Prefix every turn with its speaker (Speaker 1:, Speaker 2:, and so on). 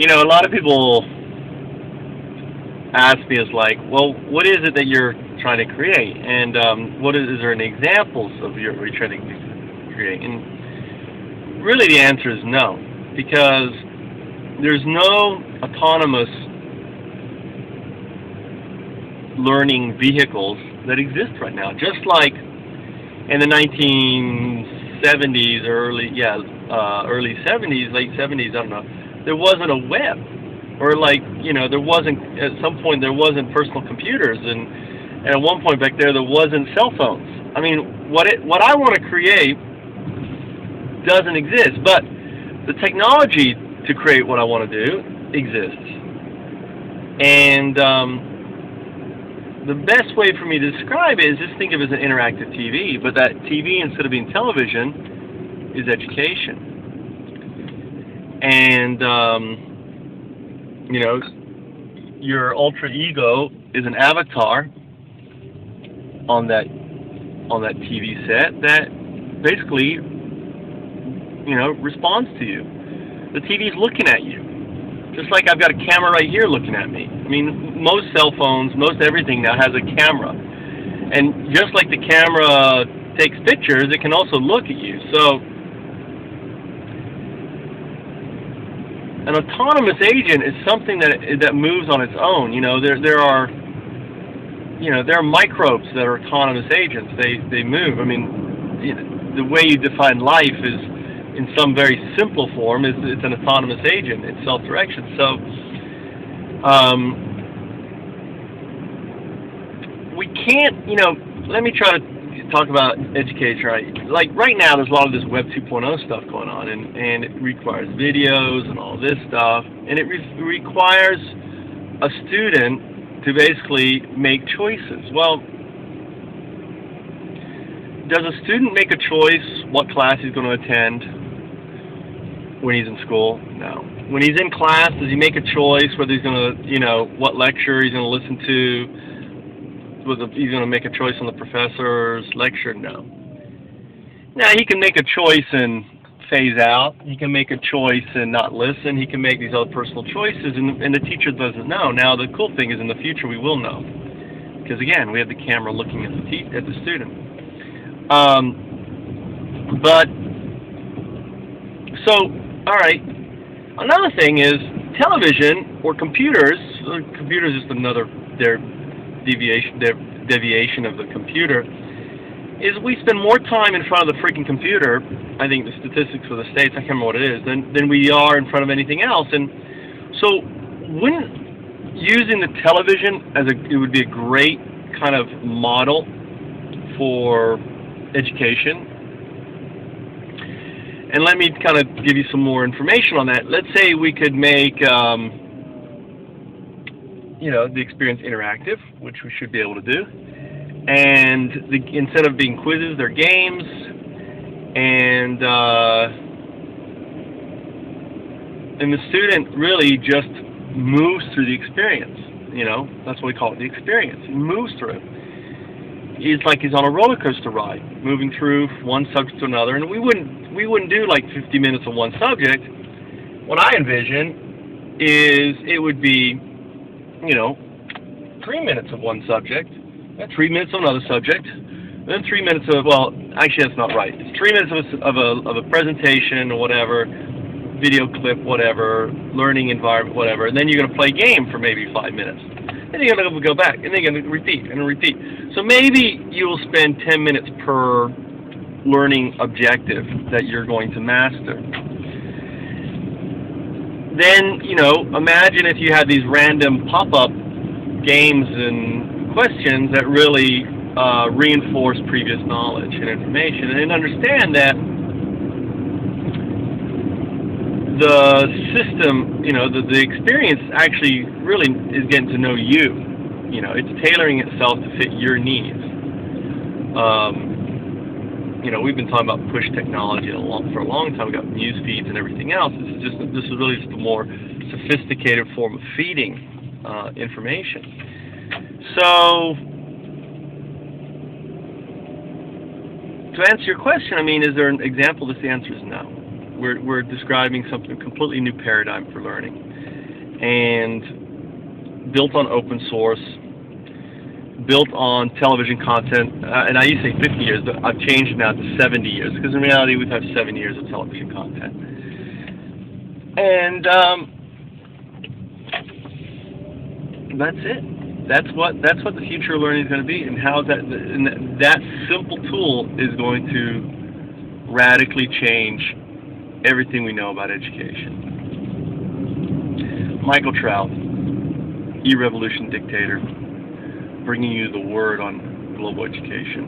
Speaker 1: A lot of people ask me is like, well, what is it that you're trying to create, and what is there any examples of what you're trying to create? And really, the answer is no, because there's no autonomous learning vehicles that exist right now. Just like in the 1970s, early 70s, late 70s, I don't know, there wasn't a web, or like there wasn't at some point there wasn't personal computers, and at one point back there wasn't cell phones. I mean, what I want to create doesn't exist, but the technology to create what I want to do exists, and the best way for me to describe it is just think of it as an interactive TV, but that TV, instead of being television, is education. And your ultra ego is an avatar on that TV set that basically responds to you. The TV is looking at you. Just like I've got a camera right here looking at me. I mean, most cell phones, most everything now has a camera. And just like the camera takes pictures, it can also look at you. So, an autonomous agent is something that moves on its own. There are microbes that are autonomous agents. They move. I mean, the way you define life is, in some very simple form, it's an autonomous agent. It's self-direction. So we can't, let me try to talk about education. Right? Like right now, there's a lot of this Web 2.0 stuff going on, and it requires videos and all this stuff, and it requires a student to basically make choices. Well, does a student make a choice what class he's going to attend when he's in school? No. When he's in class, does he make a choice whether he's going to, what lecture he's going to listen to? Whether he's going to make a choice on the professor's lecture? No. Now, he can make a choice and phase out. He can make a choice and not listen. He can make these other personal choices, and the teacher doesn't know. Now, the cool thing is in the future we will know. Because, again, we have the camera looking at the student. All right. Another thing is television or computers. Computers is another their deviation of the computer. Is we spend more time in front of the freaking computer. I think the statistics for the states, I can't remember what it is, than we are in front of anything else. And so, wouldn't using the television it would be a great kind of model for education? And let me kind of give you some more information on that. Let's say we could make, the experience interactive, which we should be able to do. And instead of being quizzes, they're games. And the student really just moves through the experience. That's what we call it, the experience. He moves through it. It's like he's on a roller coaster ride, moving through one subject to another, and we wouldn't do like 50 minutes on one subject. What I envision is it would be, 3 minutes of one subject, then 3 minutes of another subject, then 3 minutes of, well, actually that's not right. It's 3 minutes of a presentation or whatever, video clip, whatever, learning environment, whatever, and then you're going to play a game for maybe 5 minutes. Then you're going to go back, and then you're going to repeat and repeat. So maybe you will spend 10 minutes per learning objective that you're going to master. Then, imagine if you had these random pop-up games and questions that really reinforce previous knowledge and information, and understand that the system, the experience actually really is getting to know you. It's tailoring itself to fit your needs. We've been talking about push technology for a long time. We've got news feeds and everything else. This is really just a more sophisticated form of feeding information. So, to answer your question, is there an example? The answer is no. We're describing something completely new paradigm for learning, and built on open source, built on television content. And I used to say 50 years, but I've changed now to 70 years, because in reality we've had 7 years of television content. And that's it. That's what the future of learning is going to be, and how that simple tool is going to radically change everything we know about education. Michael Trout, E-Revolution Dictator, bringing you the word on global education.